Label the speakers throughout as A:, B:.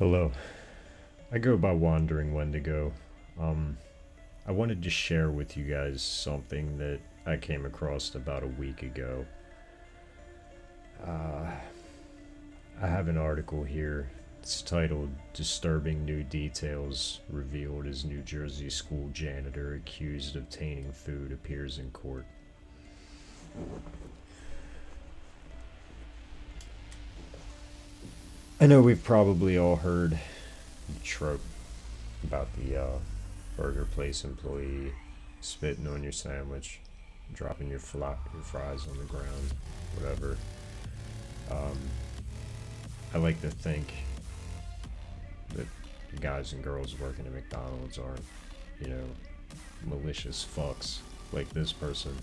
A: Hello. I go by wondering when to go. I wanted to share with you guys something that I came across about a week ago. I have an article here. It's titled Disturbing New Details Revealed as New Jersey School Janitor Accused of Tainting Food Appears in Court. I know we've probably all heard the trope about the burger place employee spitting on your sandwich, dropping your fries on the ground, whatever. I like to think that the guys and girls working at McDonald's aren't, malicious fucks like this person.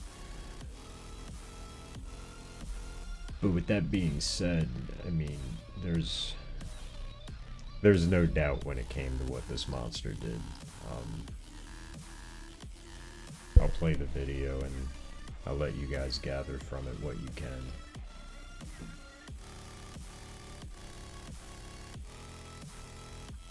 A: But with that being said, I mean, there's no doubt when it came to what this monster did. I'll play the video and I'll let you guys gather from it what you can.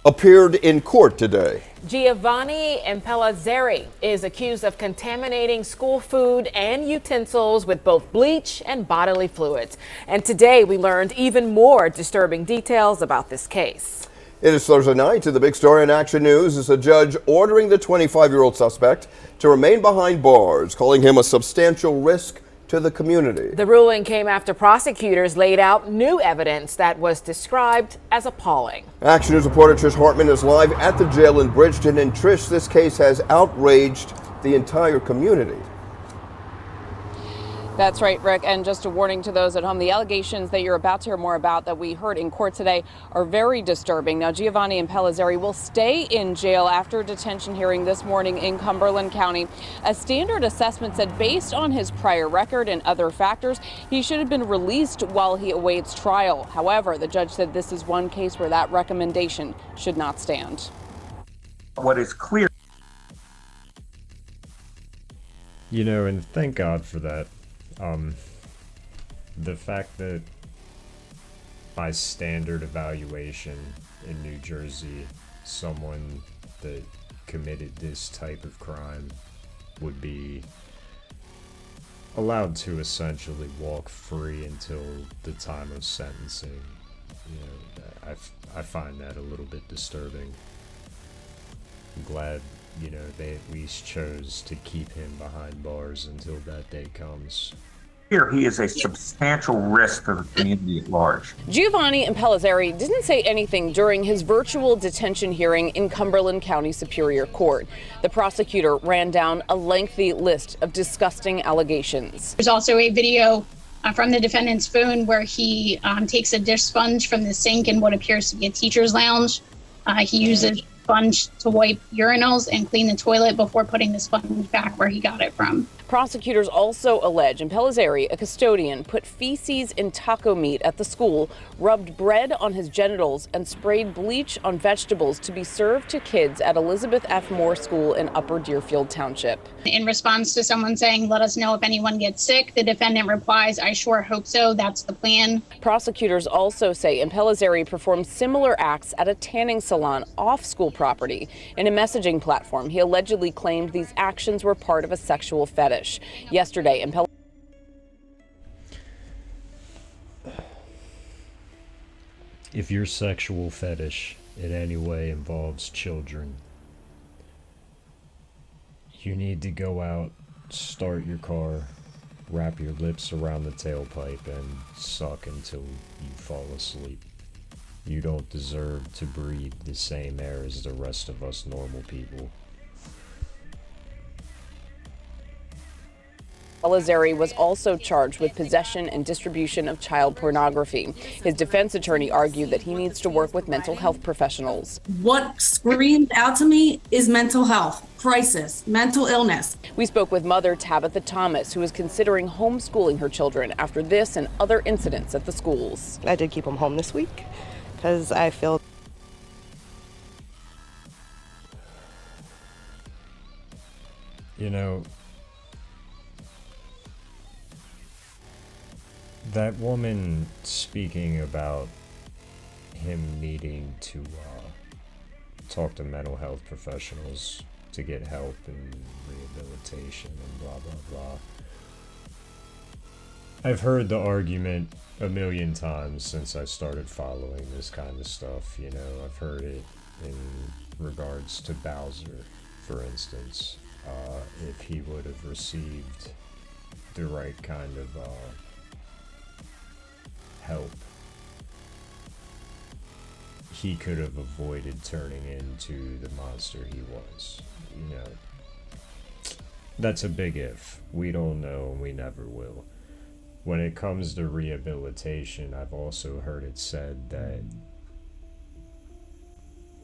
B: Appeared in court today.
C: Giovanni Impellizeri is accused of contaminating school food and utensils with both bleach and bodily fluids. And today we learned even more disturbing details about this case.
B: It is Thursday night, and the big story in Action News is a judge ordering the 25-year-old suspect to remain behind bars, calling him a substantial risk to the community.
C: The ruling came after prosecutors laid out new evidence that was described as appalling.
B: Action News reporter Trish Hartman is live at the jail in Bridgeton. And Trish, this case has outraged the entire community.
D: That's right, Rick. And just a warning to those at home, the allegations that you're about to hear more about that we heard in court today are very disturbing. Now, Giovanni Impellizeri will stay in jail after a detention hearing this morning in Cumberland County. A standard assessment said based on his prior record and other factors, he should have been released while he awaits trial. However, the judge said this is one case where that recommendation should not stand.
E: What is clear,
A: And thank God for that. The fact that by standard evaluation in New Jersey, someone that committed this type of crime would be allowed to essentially walk free until the time of sentencing, I find that a little bit disturbing. I'm glad, they at least chose to keep him behind bars until that day comes.
E: here he is a substantial risk to the community at large.
D: Giovanni Impellizeri didn't say anything during his virtual detention hearing in Cumberland County Superior Court. The prosecutor ran down a lengthy list of disgusting allegations.
F: There's also a video from the defendant's phone where he takes a dish sponge from the sink in what appears to be a teacher's lounge. He uses sponge to wipe urinals and clean the toilet before putting the sponge back where he got it from.
D: Prosecutors also allege Impellizeri, a custodian, put feces in taco meat at the school, rubbed bread on his genitals, and sprayed bleach on vegetables to be served to kids at Elizabeth F. Moore School in Upper Deerfield Township.
F: In response to someone saying, "Let us know if anyone gets sick," the defendant replies, "I sure hope so. That's the plan."
D: Prosecutors also say Impellizeri performed similar acts at a tanning salon off school property. In a messaging platform, he allegedly claimed these actions were part of a sexual fetish. Yesterday,
A: If your sexual fetish in any way involves children, you need to go out, start your car, wrap your lips around the tailpipe, and suck until you fall asleep. You don't deserve to breathe the same air as the rest of us normal people.
D: Impellizeri was also charged with possession and distribution of child pornography. His defense attorney argued that he needs to work with mental health professionals.
G: What screamed out to me is mental health, crisis, mental illness.
D: We spoke with mother Tabitha Thomas, who is considering homeschooling her children after this and other incidents at the schools.
H: I did keep them home this week because I feel
A: that woman speaking about him needing to talk to mental health professionals to get help and rehabilitation and blah blah blah. I've heard the argument a million times since I started following this kind of stuff. You know, I've heard it in regards to Bowser, for instance. If he would have received the right kind of help, he could have avoided turning into the monster he was. You know, that's a big if. We don't know, and we never will. When it comes to rehabilitation, I've also heard it said that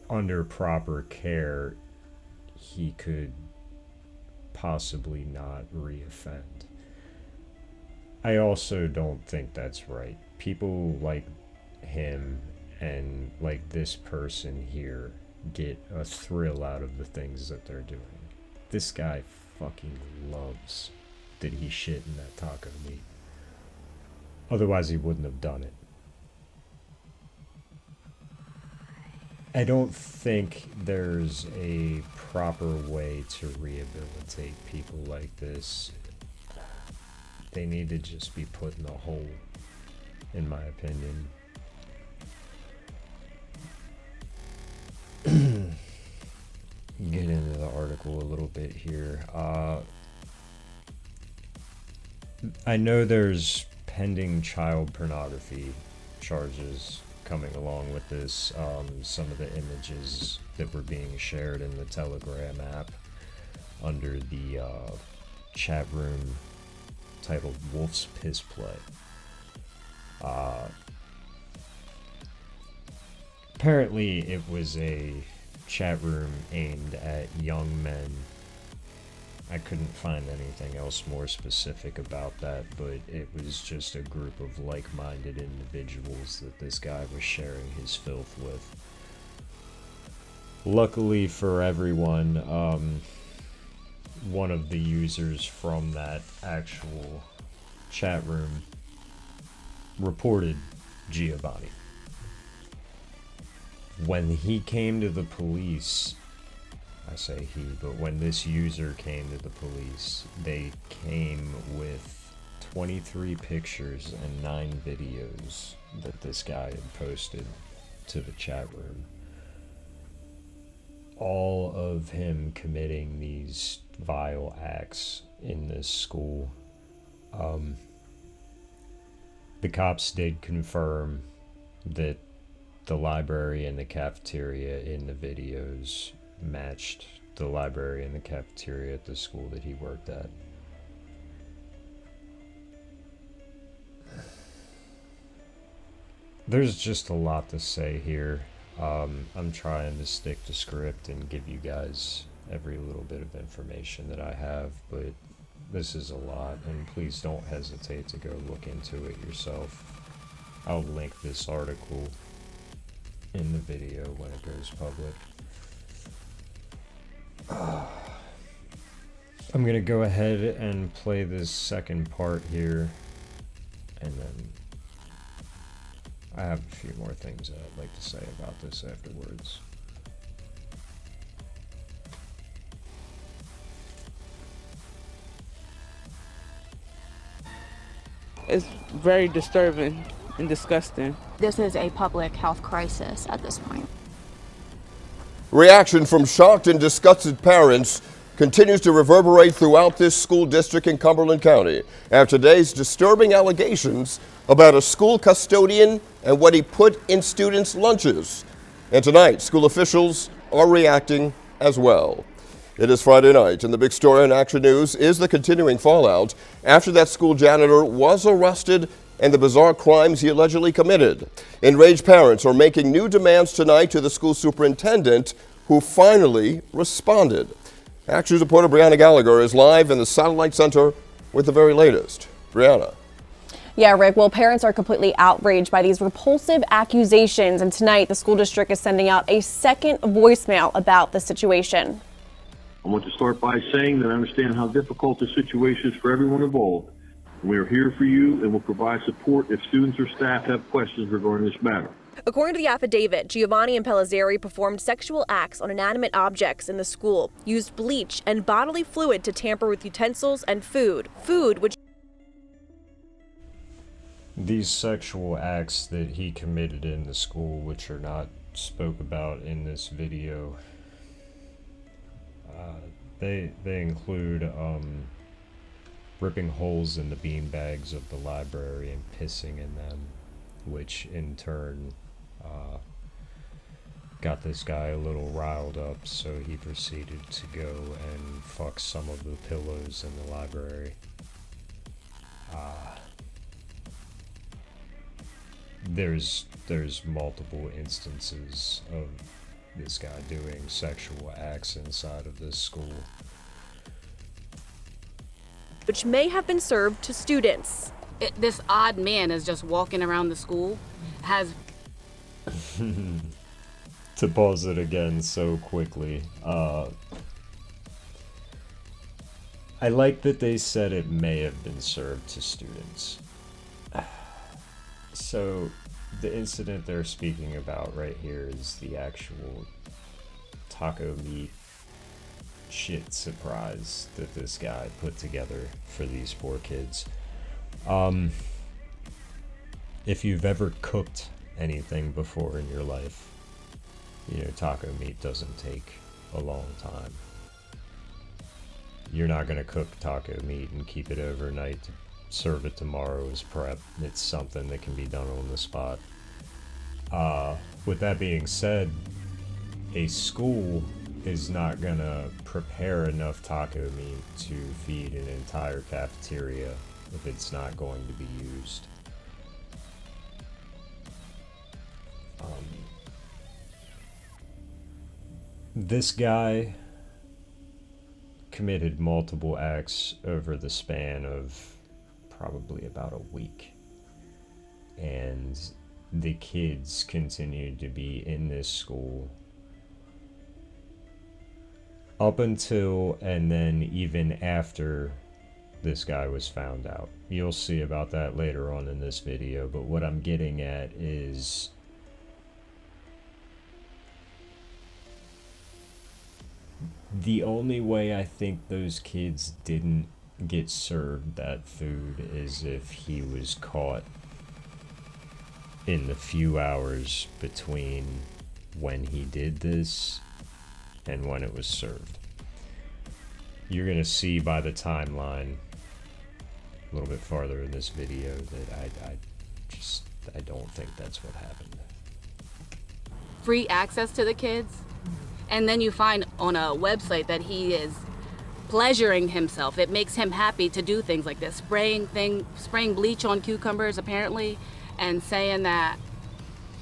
A: under proper care, he could possibly not reoffend. I also don't think that's right. People like him and like this person here get a thrill out of the things that they're doing. This guy fucking loves that he shit in that taco meat. Otherwise he wouldn't have done it. I don't think there's a proper way to rehabilitate people like this. They need to just be put in a hole, in my opinion. Get into the article a little bit here. I know there's pending child pornography charges coming along with this. Some of the images that were being shared in the Telegram app under the chat room titled Wolf's Piss Play. Apparently it was a chat room aimed at young men. I couldn't find anything else more specific about that, but it was just a group of like-minded individuals that this guy was sharing his filth with. Luckily for everyone, one of the users from that actual chat room reported Giovanni. When he came to the police, I say he, but when this user came to the police, they came with 23 pictures and 9 videos that this guy had posted to the chat room. All of him committing these vile acts in this school. The cops did confirm that the library and the cafeteria in the videos matched the library and the cafeteria at the school that he worked at. There's just a lot to say here. I'm trying to stick to script and give you guys every little bit of information that I have, but this is a lot, and please don't hesitate to go look into it yourself. I'll link this article in the video when it goes public. I'm gonna go ahead and play this second part here, and then I have a few more things that I'd like to say about this afterwards.
I: It's very disturbing and disgusting.
J: This is a public health crisis at this point.
B: Reaction from shocked and disgusted parents continues to reverberate throughout this school district in Cumberland County after today's disturbing allegations about a school custodian and what he put in students' lunches. And tonight, school officials are reacting as well. It is Friday night, and the big story in Action News is the continuing fallout after that school janitor was arrested and the bizarre crimes he allegedly committed. Enraged parents are making new demands tonight to the school superintendent, who finally responded. Action News reporter Brianna Gallagher is live in the Satellite Center with the very latest. Brianna.
K: Yeah, Rick, well, parents are completely outraged by these repulsive accusations, and tonight the school district is sending out a second voicemail about the situation.
L: I want to start by saying that I understand how difficult the situation is for everyone involved. We are here for you and will provide support if students or staff have questions regarding this matter.
K: According to the affidavit, Giovanni Impellizeri performed sexual acts on inanimate objects in the school, used bleach and bodily fluid to tamper with utensils and food which...
A: These sexual acts that he committed in the school, which are not spoke about in this video, they include ripping holes in the bean bags of the library and pissing in them, which in turn got this guy a little riled up, so he proceeded to go and fuck some of the pillows in the library. There's multiple instances of this guy doing sexual acts inside of this school,
K: which may have been served to students.
M: This odd man is just walking around the school, has...
A: To pause it again so quickly, I like that they said it may have been served to students. So, the incident they're speaking about right here is the actual taco meat shit surprise that this guy put together for these poor kids. If you've ever cooked anything before in your life, you know, taco meat doesn't take a long time. You're not gonna cook taco meat and keep it overnight to serve it tomorrow as prep. It's something that can be done on the spot. With that being said, a school is not gonna prepare enough taco meat to feed an entire cafeteria if it's not going to be used. This guy committed multiple acts over the span of probably about a week, and the kids continued to be in this school up until and then even after this guy was found out. You'll see about that later on in this video, but what I'm getting at is the only way I think those kids didn't get served that food is if he was caught in the few hours between when he did this and when it was served. You're gonna see by the timeline a little bit farther in this video that I don't think that's what happened.
M: Free access to the kids, and then you find on a website that he is pleasuring himself. It makes him happy to do things like this, spraying bleach on cucumbers apparently, and saying that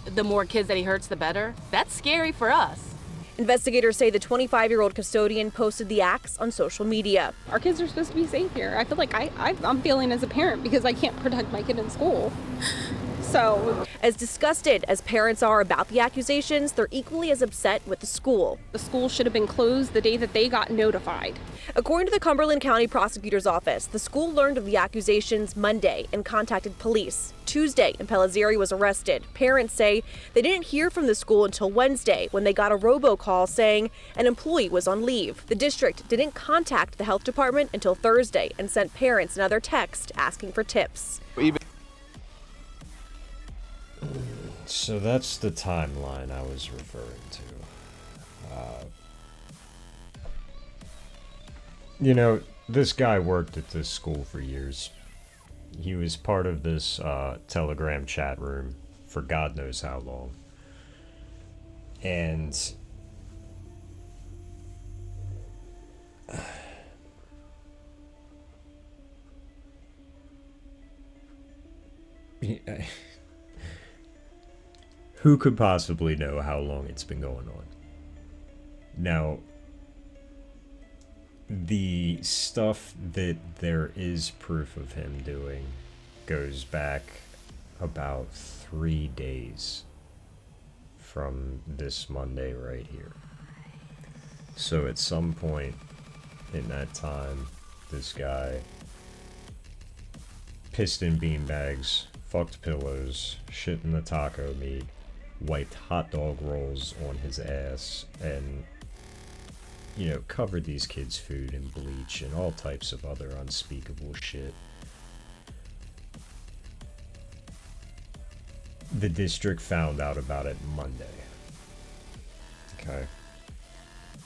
M: the more kids that he hurts, the better. That's scary for us.
K: Investigators say the 25-year-old custodian posted the acts on social media.
N: Our kids are supposed to be safe here. I feel like I'm feeling as a parent because I can't protect my kid in school. So,
K: as disgusted as parents are about the accusations, they're equally as upset with the school.
N: The school should have been closed the day that they got notified.
K: According to the Cumberland County Prosecutor's Office, the school learned of the accusations Monday and contacted police. Tuesday, Impellizeri was arrested. Parents say they didn't hear from the school until Wednesday when they got a robocall saying an employee was on leave. The district didn't contact the health department until Thursday and sent parents another text asking for tips.
A: So that's the timeline I was referring to. You know, this guy worked at this school for years. He was part of this Telegram chat room for God knows how long. And who could possibly know how long it's been going on? Now, the stuff that there is proof of him doing goes back about 3 days from this Monday right here. So at some point in that time, this guy pissed in beanbags, fucked pillows, shit in the taco meat, wiped hot dog rolls on his ass and, you know, covered these kids' food in bleach and all types of other unspeakable shit. The district found out about it Monday. Okay.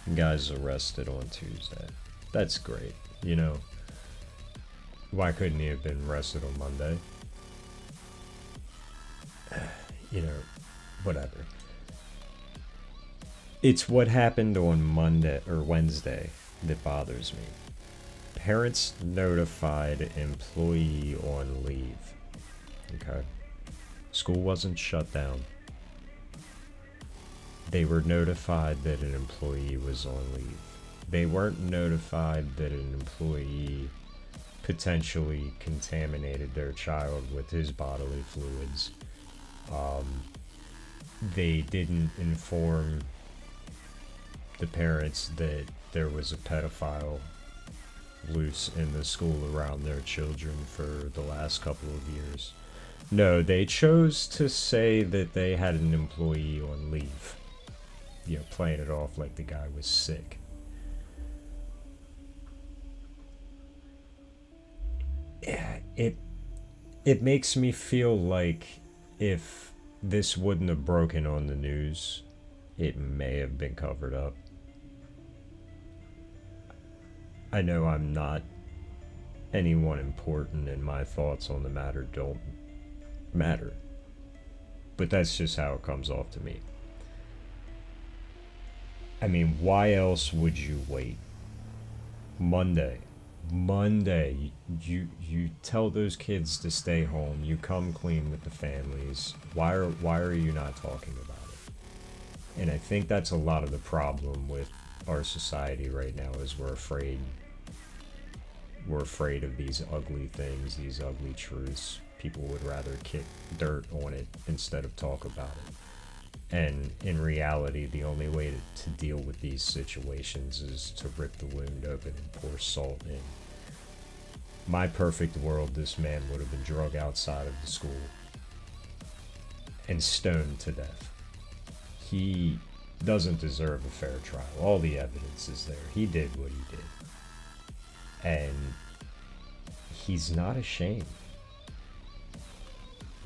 A: The guy's arrested on Tuesday. That's great. You know, why couldn't he have been arrested on Monday? You know, whatever. It's what happened on Monday or Wednesday that bothers me. Parents notified employee on leave. Okay. School wasn't shut down. They were notified that an employee was on leave. They weren't notified that an employee potentially contaminated their child with his bodily fluids. They didn't inform the parents that there was a pedophile loose in the school around their children for the last couple of years. No, they chose to say that they had an employee on leave. You know, playing it off like the guy was sick. It makes me feel like if this wouldn't have broken on the news, it may have been covered up. I know I'm not anyone important and my thoughts on the matter don't matter. But that's just how it comes off to me. I mean, why else would you wait? Monday, you tell those kids to stay home. You come clean with the families. Why are you not talking about it? And I think that's a lot of the problem with our society right now is we're afraid of these ugly things, these ugly truths. People would rather kick dirt on it instead of talk about it. And in reality, the only way to deal with these situations is to rip the wound open and pour salt in. My perfect world, this man would have been drug outside of the school and stoned to death. He doesn't deserve a fair trial. All the evidence is there. He did what he did. And he's not ashamed.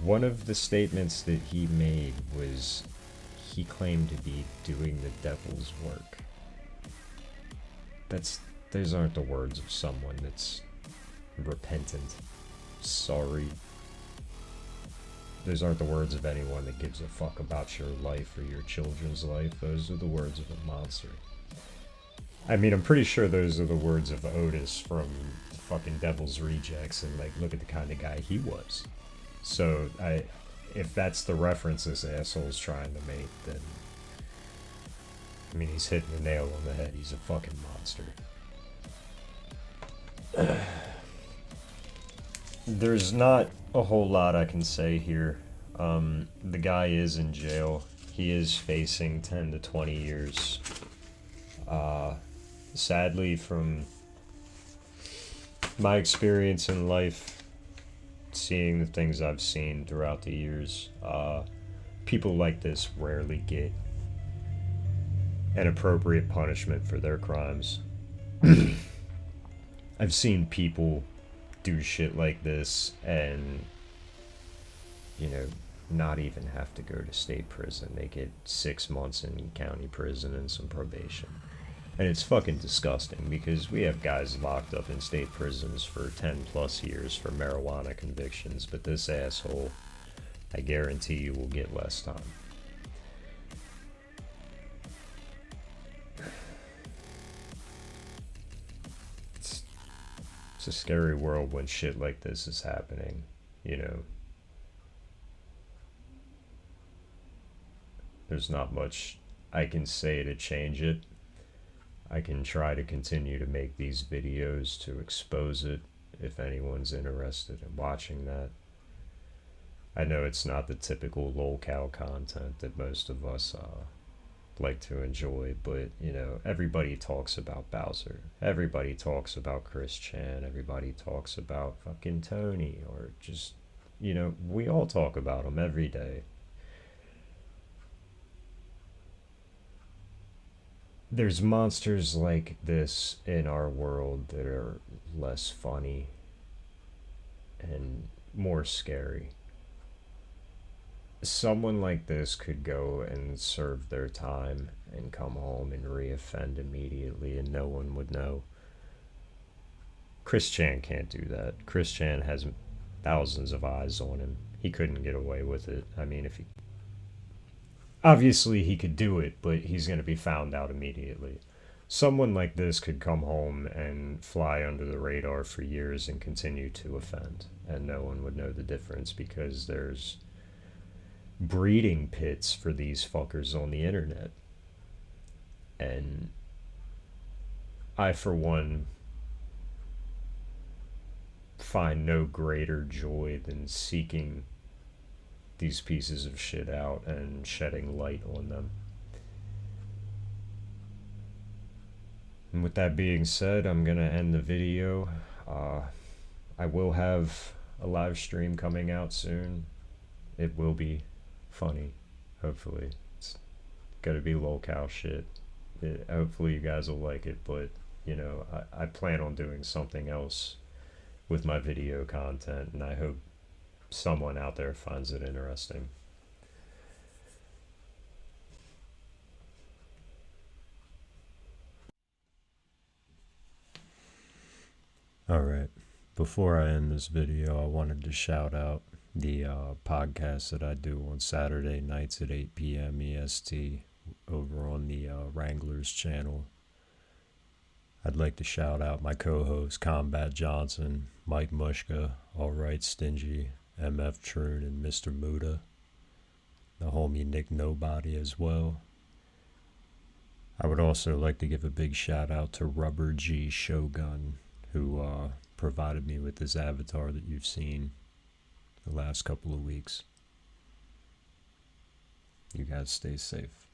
A: One of the statements that he made was he claimed to be doing the devil's work. Those aren't the words of someone that's repentant, sorry. Those aren't the words of anyone that gives a fuck about your life or your children's life. Those are the words of a monster. I mean, I'm pretty sure those are the words of Otis from fucking Devil's Rejects, and like, look at the kind of guy he was. So if that's the reference this asshole's trying to make, then I mean, he's hitting the nail on the head. He's a fucking monster. There's not a whole lot I can say here. The guy is in jail. He is facing 10 to 20 years. Sadly, from my experience in life, seeing the things I've seen throughout the years, people like this rarely get an appropriate punishment for their crimes. I've seen people do shit like this and, you know, not even have to go to state prison. They get 6 months in county prison and some probation. And it's fucking disgusting because we have guys locked up in state prisons for 10 plus years for marijuana convictions, but this asshole, I guarantee you, will get less time. It's a scary world when shit like this is happening, you know. There's not much I can say to change it. I can try to continue to make these videos to expose it if anyone's interested in watching that. I know it's not the typical lolcow content that most of us like to enjoy, but, you know, everybody talks about Bowser. Everybody talks about Chris Chan. Everybody talks about fucking Tony, or just, you know, we all talk about them every day. there's monsters like this in our world that are less funny and more scary. Someone like this could go and serve their time and come home and reoffend immediately and no one would know. Chris Chan can't do that. Chris Chan has thousands of eyes on him. He couldn't get away with it. I mean, if he... Obviously, he could do it, but he's going to be found out immediately. Someone like this could come home and fly under the radar for years and continue to offend, and no one would know the difference because there's breeding pits for these fuckers on the internet. And I, for one, find no greater joy than seeking these pieces of shit out and shedding light on them. And with that being said, I'm gonna end the video. I will have a live stream coming out soon. It will be funny, hopefully. It's gotta be lol-cow shit. Hopefully you guys will like it, but you know, I plan on doing something else with my video content, and I hope someone out there finds it interesting. Alright, before I end this video, I wanted to shout out the podcast that I do on Saturday nights at 8 p.m. EST over on the Wranglers channel. I'd like to shout out my co-hosts Combat Johnson, Mike Mushka, Alright Stingy, MF Troon, and Mr. Muda. The homie Nick Nobody as well. I would also like to give a big shout out to Rubber G Shogun, who provided me with this avatar that you've seen the last couple of weeks. You guys stay safe.